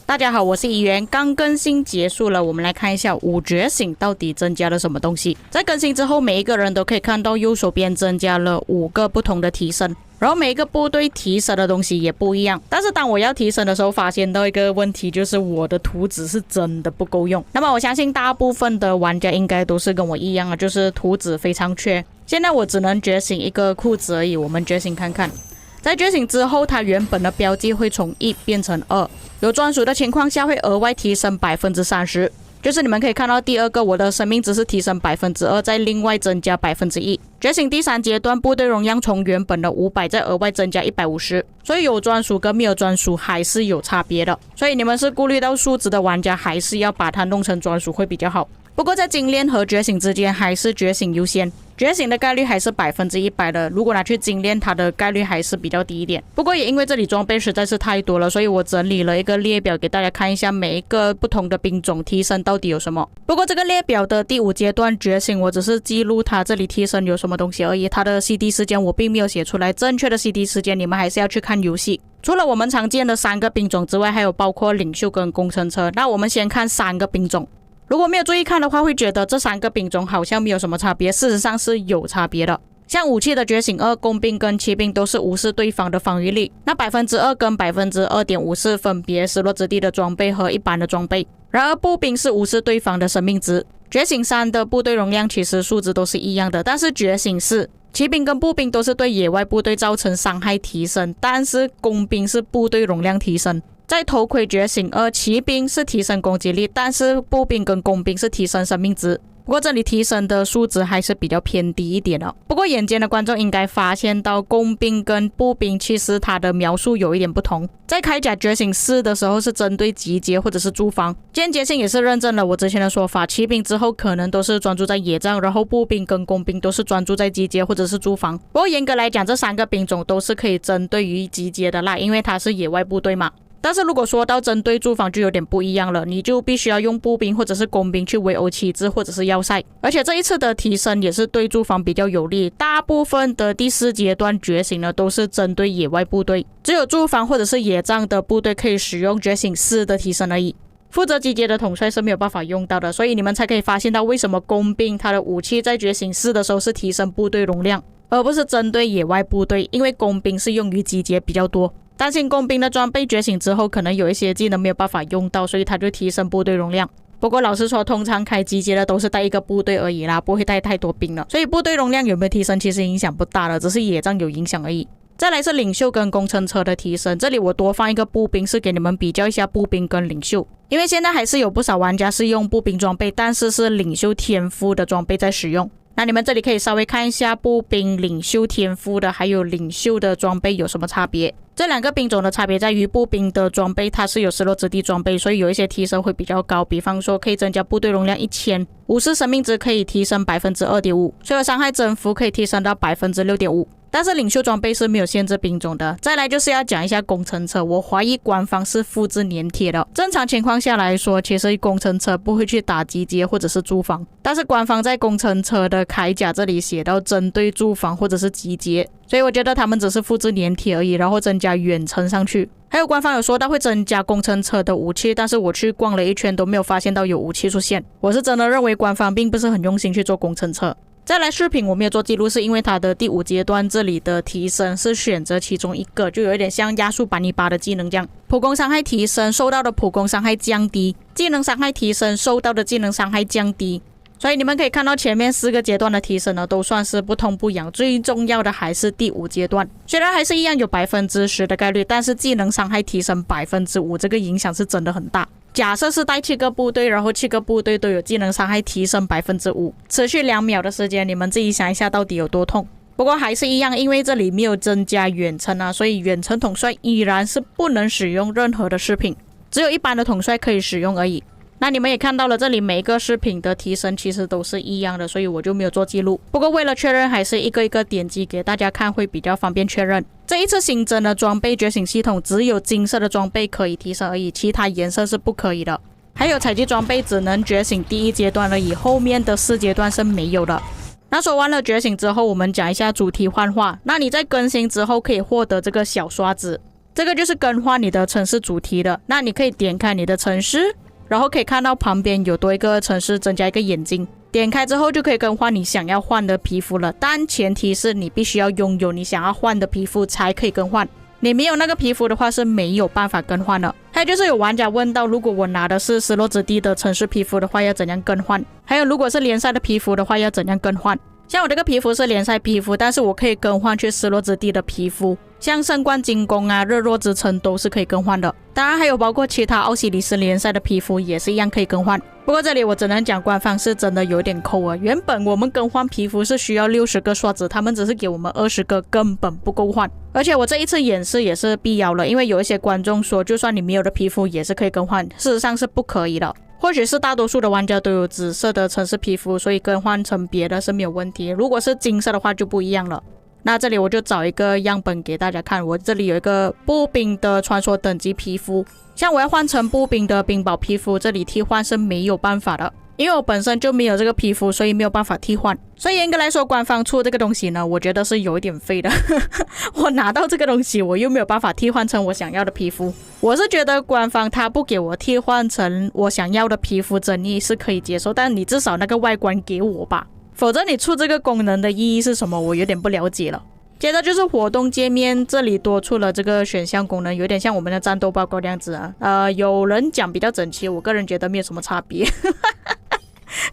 大家好，我是怡媛，刚更新结束了，我们来看一下5觉醒到底增加了什么东西。在更新之后，每一个人都可以看到右手边增加了5个不同的提升，然后每一个部队提升的东西也不一样。但是当我要提升的时候，发现到一个问题，就是我的图纸是真的不够用。那么我相信大部分的玩家应该都是跟我一样啊，就是图纸非常缺。现在我只能觉醒一个裤子而已，我们觉醒看看。在觉醒之后，它原本的标记会从1变成2，有专属的情况下会额外提升 30%， 就是你们可以看到第2个我的生命值是提升 2%， 再另外增加 1%。 觉醒第3阶段，部队容量从原本的500再额外增加150，所以有专属跟没有专属还是有差别的，所以你们是顾虑到数值的玩家，还是要把它弄成专属会比较好。不过在精炼和觉醒之间，还是觉醒优先，觉醒的概率还是100%的，如果拿去精炼，它的概率还是比较低一点。不过也因为这里装备实在是太多了，所以我整理了一个列表给大家看一下每一个不同的兵种提升到底有什么。不过这个列表的第5阶段觉醒，我只是记录它这里提升有什么东西而已，它的 CD 时间我并没有写出来，正确的 CD 时间你们还是要去看游戏。除了我们常见的3个兵种之外，还有包括领袖跟工程车。那我们先看3个兵种。如果没有注意看的话，会觉得这3个兵种好像没有什么差别，事实上是有差别的。像武器的觉醒2，工兵跟骑兵都是无视对方的防御力，那 2% 跟 2.5% 是分别失落之地的装备和一般的装备。然而步兵是无视对方的生命值。觉醒3的部队容量其实数值都是一样的，但是觉醒4，骑兵跟步兵都是对野外部队造成伤害提升，但是工兵是部队容量提升。在头盔觉醒2，骑兵是提升攻击力，但是步兵跟工兵是提升生命值。不过这里提升的数值还是比较偏低一点的。不过眼尖的观众应该发现到工兵跟步兵其实它的描述有一点不同。在铠甲觉醒4的时候是针对集结或者是驻防，间接性也是认证了我之前的说法，骑兵之后可能都是专注在野战，然后步兵跟工兵都是专注在集结或者是驻防。不过严格来讲，这3个兵种都是可以针对于集结的啦，因为它是野外部队嘛。但是如果说到针对驻防就有点不一样了，你就必须要用步兵或者是工兵去围殴旗帜或者是要塞，而且这一次的提升也是对驻防比较有利。大部分的第4阶段觉醒呢都是针对野外部队，只有驻防或者是野战的部队可以使用觉醒4的提升而已。负责集结的统帅是没有办法用到的，所以你们才可以发现到为什么工兵他的武器在觉醒4的时候是提升部队容量，而不是针对野外部队，因为工兵是用于集结比较多。担心工兵的装备觉醒之后可能有一些技能没有办法用到，所以他就提升部队容量。不过老实说，通常开集结的都是带一个部队而已啦，不会带太多兵了，所以部队容量有没有提升其实影响不大了，只是野战有影响而已。再来是领袖跟工程车的提升，这里我多放一个步兵是给你们比较一下步兵跟领袖，因为现在还是有不少玩家是用步兵装备，但是领袖天赋的装备在使用。那你们这里可以稍微看一下步兵、领袖天赋的还有领袖的装备有什么差别。这2个兵种的差别在于步兵的装备它是有失落之地装备，所以有一些提升会比较高，比方说可以增加部队容量1000，武士生命值可以提升 2.5%， 所有伤害增幅可以提升到 6.5%。但是领袖装备是没有限制兵种的。再来就是要讲一下工程车，我怀疑官方是复制粘贴的。正常情况下来说，其实工程车不会去打集结或者是驻防，但是官方在工程车的铠甲这里写到针对驻防或者是集结，所以我觉得他们只是复制粘贴而已，然后增加远程上去。还有官方有说到会增加工程车的武器，但是我去逛了一圈都没有发现到有武器出现。我是真的认为官方并不是很用心去做工程车。再来视频我没有做记录，是因为它的第5阶段这里的提升是选择其中一个，就有一点像亚述班尼巴的技能这样，普攻伤害提升，受到的普攻伤害降低，技能伤害提升，受到的技能伤害降低。所以你们可以看到前面4个阶段的提升呢都算是不痛不痒，最重要的还是第5阶段，虽然还是一样有 10% 的概率，但是技能伤害提升 5%， 这个影响是真的很大。假设是带7个部队，然后7个部队都有技能伤害提升 5%， 持续2秒的时间，你们自己想一下到底有多痛。不过还是一样，因为这里没有增加远程啊，所以远程统帅依然是不能使用任何的饰品，只有一般的统帅可以使用而已。那你们也看到了，这里每一个饰品的提升其实都是一样的，所以我就没有做记录。不过为了确认，还是一个一个点击给大家看，会比较方便确认。这一次新增的装备觉醒系统，只有金色的装备可以提升而已，其他颜色是不可以的。还有采集装备只能觉醒第1阶段而已，后面的4阶段是没有的。那说完了觉醒之后，我们讲一下主题幻化。那你在更新之后可以获得这个小刷子，这个就是更换你的城市主题的。那你可以点开你的城市，然后可以看到旁边有多一个城市增加一个眼睛，点开之后就可以更换你想要换的皮肤了，但前提是你必须要拥有你想要换的皮肤才可以更换，你没有那个皮肤的话是没有办法更换的。还有就是有玩家问到，如果我拿的是失落之地的城市皮肤的话要怎样更换，还有如果是联赛的皮肤的话要怎样更换。像我这个皮肤是联赛皮肤，但是我可以更换去失落之地的皮肤，像圣冠金宫啊、日落之城都是可以更换的。当然还有包括其他奥西里斯联赛的皮肤也是一样可以更换。不过这里我只能讲官方是真的有点抠啊，原本我们更换皮肤是需要60个刷子，他们只是给我们20个，根本不够换。而且我这一次演示也是必要了，因为有一些观众说就算你没有的皮肤也是可以更换，事实上是不可以的。或许是大多数的玩家都有紫色的城市皮肤，所以更换成别的是没有问题，如果是金色的话就不一样了。那这里我就找一个样本给大家看，我这里有一个步兵的传说等级皮肤，像我要换成步兵的冰雹皮肤，这里替换是没有办法的，因为我本身就没有这个皮肤，所以没有办法替换。所以严格来说官方出这个东西呢，我觉得是有一点废的我拿到这个东西我又没有办法替换成我想要的皮肤，我是觉得官方他不给我替换成我想要的皮肤争议是可以接受，但你至少那个外观给我吧，否则你出这个功能的意义是什么我有点不了解了。接着就是活动界面，这里多出了这个选项功能，有点像我们的战斗报告这样子啊。有人讲比较整齐，我个人觉得没有什么差别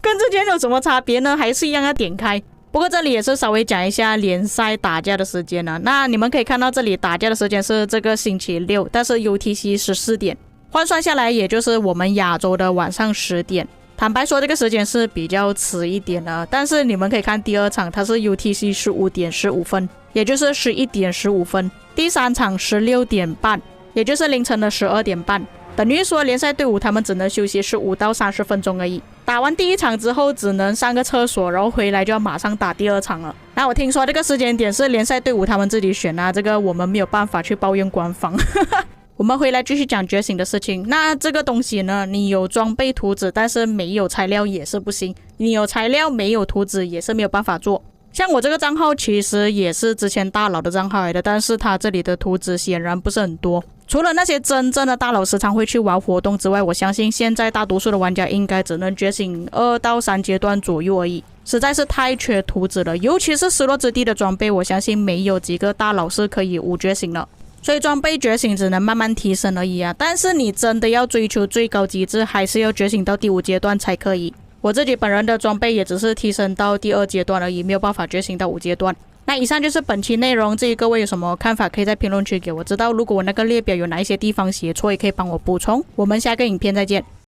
跟之前有什么差别呢？还是一样要点开。不过这里也是稍微讲一下联赛打架的时间了。那你们可以看到这里打架的时间是这个星期六，但是 UTC 14点，换算下来也就是我们亚洲的晚上10点。坦白说这个时间是比较迟一点的，但是你们可以看第二场它是 UTC 15点15分，也就是11点15分，第三场16点半，也就是凌晨的12点半，等于说联赛队伍他们只能休息15到30分钟而已。打完第一场之后只能上个厕所，然后回来就要马上打第二场了。那我听说这个时间点是联赛队伍他们自己选啊，这个我们没有办法去抱怨官方我们回来继续讲觉醒的事情。那这个东西呢，你有装备图纸但是没有材料也是不行，你有材料没有图纸也是没有办法做。像我这个账号其实也是之前大佬的账号来的，但是他这里的图纸显然不是很多，除了那些真正的大佬时常会去玩活动之外，我相信现在大多数的玩家应该只能觉醒2到3阶段左右而已，实在是太缺图纸了。尤其是失落之地的装备，我相信没有几个大佬是可以5觉醒的，所以装备觉醒只能慢慢提升而已啊。但是你真的要追求最高极致，还是要觉醒到第5阶段才可以。我自己本人的装备也只是提升到第2阶段而已，没有办法觉醒到5阶段。那以上就是本期内容，至于各位有什么看法可以在评论区给我知道，如果我那个列表有哪一些地方写错也可以帮我补充。我们下个影片再见。